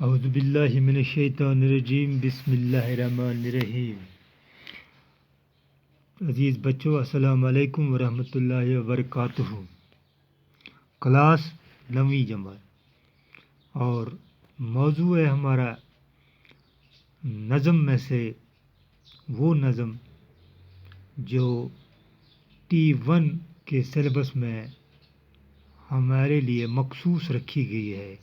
اعوذ باللہ من الشیطان الرجیم بسم اللہ الرحمن الرحیم۔ عزیز بچوں، السلام علیکم ورحمۃ اللہ وبرکاتہ۔ کلاس 9ویں جماعت اور موضوع ہے ہمارا نظم میں سے وہ نظم جو T1 کے سلیبس میں ہمارے لیے مخصوص رکھی گئی ہے،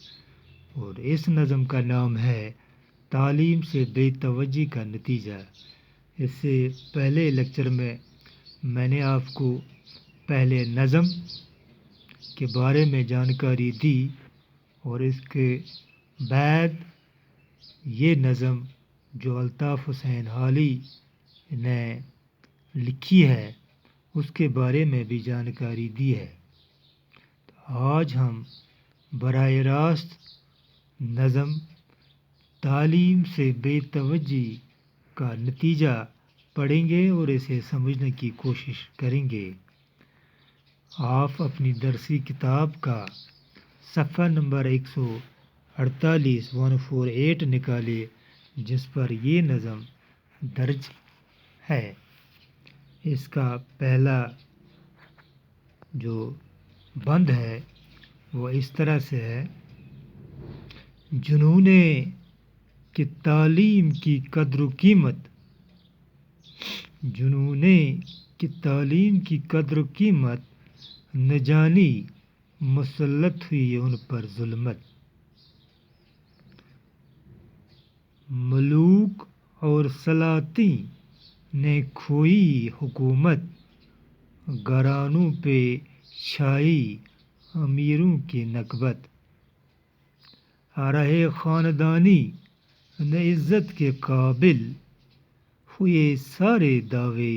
اور اس نظم کا نام ہے تعلیم سے بے توجہی کا نتیجہ۔ اس سے پہلے لیکچر میں نے آپ کو پہلے نظم کے بارے میں جانکاری دی، اور اس کے بعد یہ نظم جو الطاف حسین حالی نے لکھی ہے اس کے بارے میں بھی جانکاری دی ہے۔ آج ہم براہ راست نظم تعلیم سے بے توجہی کا نتیجہ پڑھیں گے اور اسے سمجھنے کی کوشش کریں گے۔ آپ اپنی درسی کتاب کا صفحہ نمبر 148 148 نکالے، جس پر یہ نظم درج ہے۔ اس کا پہلا جو بند ہے وہ اس طرح سے ہے: جنون کہ تعلیم کی قدر و قیمت، جنون کہ تعلیم کی قدر و قیمت نہ جانی، مسلط ہوئی ان پر ظلمت۔ ملوک اور سلاطین نے کھوئی حکومت، گھرانوں پہ چھائی امیروں کی نکبت۔ رہے خاندانی نہ عزت کے قابل، ہوئے سارے دعوے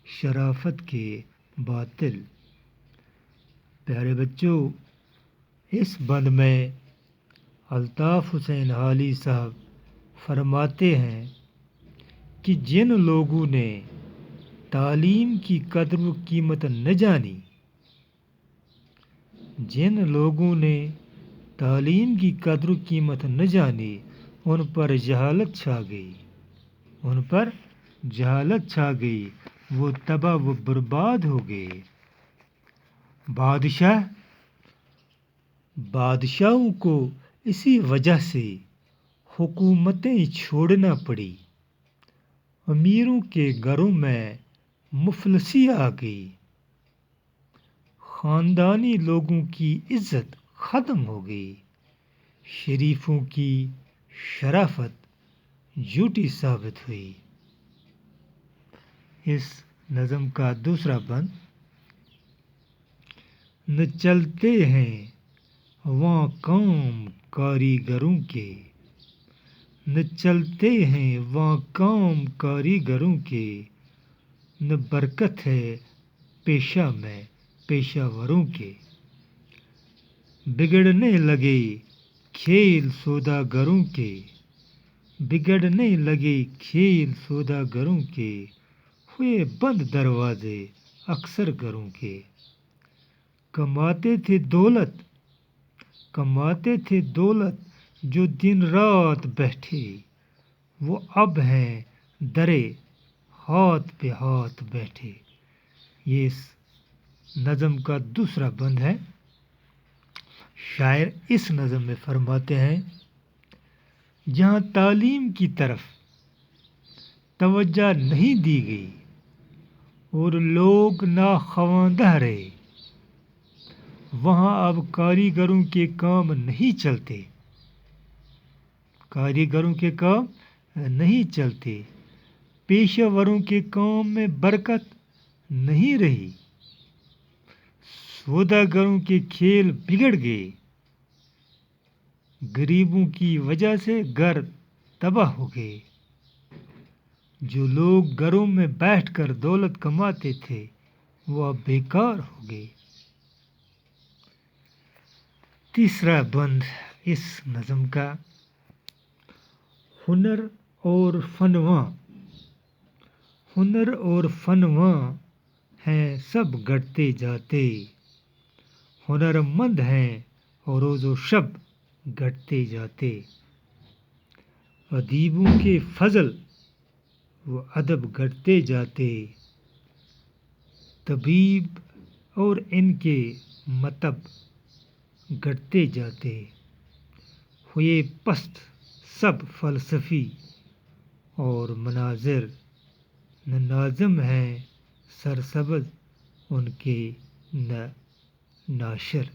شرافت کے باطل۔ پیارے بچوں، اس بند میں الطاف حسین حالی صاحب فرماتے ہیں کہ جن لوگوں نے تعلیم کی قدر و قیمت نہ جانی، جن لوگوں نے تعلیم کی قدر و قیمت نہ جانی، ان پر جہالت چھا گئی، ان پر جہالت چھا گئی، وہ تباہ و برباد ہو گئے۔ بادشاہوں کو اسی وجہ سے حکومتیں چھوڑنا پڑی، امیروں کے گھروں میں مفلسی آ گئی، خاندانی لوگوں کی عزت ختم ہو گئی، شریفوں کی شرافت جھوٹی ثابت ہوئی۔ اس نظم کا دوسرا بند: نہ چلتے ہیں وہاں کام کاریگروں کے، نہ چلتے ہیں وہاں کام کاریگروں کے، نہ برکت ہے پیشہ میں پیشہ وروں کے۔ بگڑنے لگے کھیل سوداگروں کے، بگڑنے لگے کھیل سوداگروں کے، ہوئے بند دروازے اکثر گھروں کے۔ کماتے تھے دولت جو دن رات بیٹھے، وہ اب ہیں درے ہاتھ پہ ہاتھ بیٹھے۔ یہ اس نظم کا دوسرا بند ہے۔ شاعر اس نظم میں فرماتے ہیں: جہاں تعلیم کی طرف توجہ نہیں دی گئی اور لوگ ناخواندہ رہے، وہاں اب کاریگروں کے کام نہیں چلتے، کاریگروں کے کام نہیں چلتے، پیشہ وروں کے کام میں برکت نہیں رہی، سوداگروں کے کھیل بگڑ گئے، غریبوں کی وجہ سے گھر تباہ ہو گئے، جو لوگ گھروں میں بیٹھ کر دولت کماتے تھے وہ اب بیکار ہو گئے۔ تیسرا بند اس نظم کا: ہنر اور فنواں، ہنر اور فنواں ہیں سب گھٹتے جاتے، ہنر مند ہیں اور روز و شب گھٹتے جاتے۔ ادیبوں کے فضل و ادب گھٹتے جاتے، طبیب اور ان کے مطب گھٹتے جاتے، ہوئے پست سب فلسفی اور مناظر، نہ ناظم ہیں سرسبز ان کے نہ ناشر۔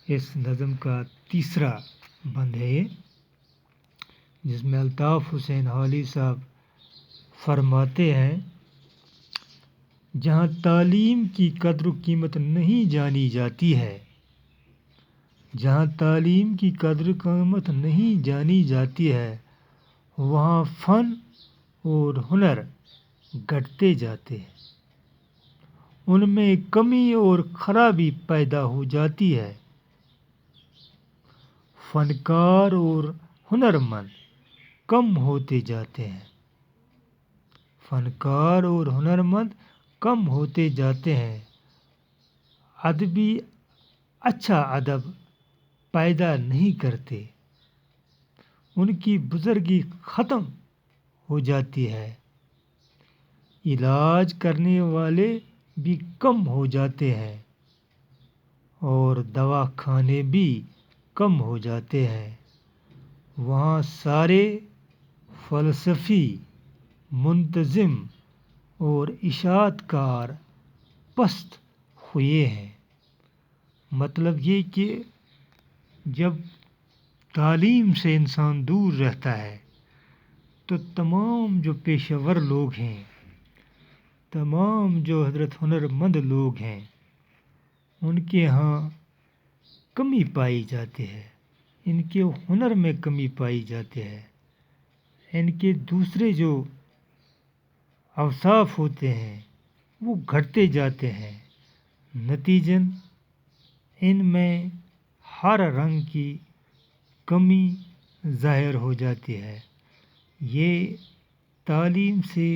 اس نظم کا تیسرا بند ہے یہ، جس میں الطاف حسین حالی صاحب فرماتے ہیں، جہاں تعلیم کی قدر و قیمت نہیں جانی جاتی ہے، جہاں تعلیم کی قدر و قیمت نہیں جانی جاتی ہے، وہاں فن اور ہنر گھٹتے جاتے ہیں، ان میں کمی اور خرابی پیدا ہو جاتی ہے، فنکار اور ہنرمند کم ہوتے جاتے ہیں، فنکار اور ہنرمند کم ہوتے جاتے ہیں، ادبی اچھا ادب پیدا نہیں کرتے، ان کی بزرگی ختم ہو جاتی ہے، علاج کرنے والے بھی کم ہو جاتے ہیں اور دوا خانے بھی کم ہو جاتے ہیں، وہاں سارے فلسفی، منتظم اور اشاعت کار پست ہوئے ہیں۔ مطلب یہ کہ جب تعلیم سے انسان دور رہتا ہے تو تمام جو پیشہ ور لوگ ہیں، تمام جو حضرت ہنرمند لوگ ہیں، ان کے ہاں کمی پائی جاتی ہے، ان کے ہنر میں کمی پائی جاتی ہے، ان کے دوسرے جو اوصاف ہوتے ہیں وہ گھٹتے جاتے ہیں، نتیجن ان میں ہر رنگ کی کمی ظاہر ہو جاتی ہے۔ یہ تعلیم سے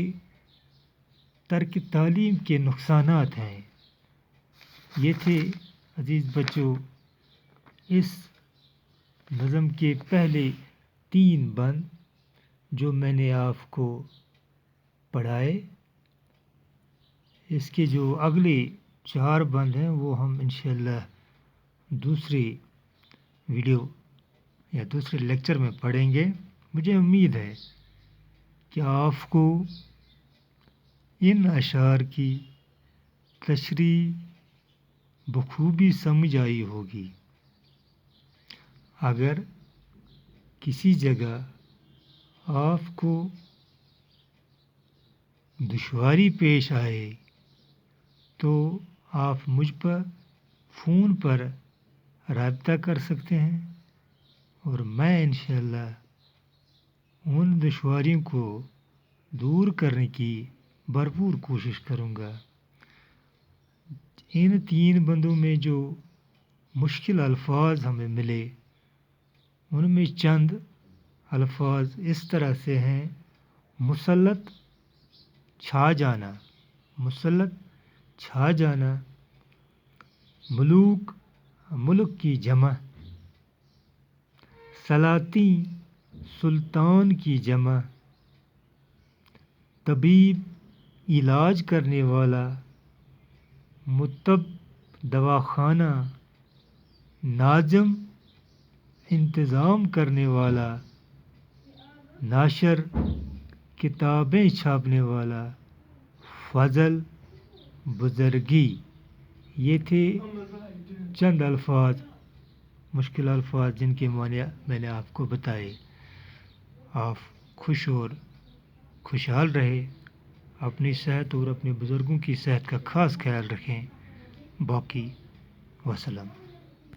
ترک تعلیم کے نقصانات ہیں۔ یہ تھے عزیز بچوں اس نظم کے پہلے 3 بند جو میں نے آپ کو پڑھائے۔ اس کے جو اگلے 4 بند ہیں وہ ہم انشاءاللہ دوسری ویڈیو یا دوسرے لیکچر میں پڑھیں گے۔ مجھے امید ہے کہ آپ کو ان اشعار کی تشریح بخوبی سمجھ آئی ہوگی۔ اگر کسی جگہ آپ کو دشواری پیش آئے تو آپ مجھ پر فون پر رابطہ کر سکتے ہیں اور میں انشاءاللہ ان دشواریوں کو دور کرنے کی بھرپور کوشش کروں گا۔ ان 3 بندوں میں جو مشکل الفاظ ہمیں ملے ان میں چند الفاظ اس طرح سے ہیں: مسلط چھا جانا، مسلط چھا جانا، ملوک ملک کی جمع، سلاطین سلطان کی جمع، طبیب علاج کرنے والا، مطب دواخانہ، ناظم انتظام کرنے والا، ناشر کتابیں چھاپنے والا، فضل بزرگی۔ یہ تھے چند الفاظ، مشکل الفاظ جن کے معنی میں نے آپ کو بتائے۔ آپ خوش اور خوشحال رہے، اپنی صحت اور اپنے بزرگوں کی صحت کا خاص خیال رکھیں۔ باقی وسلام۔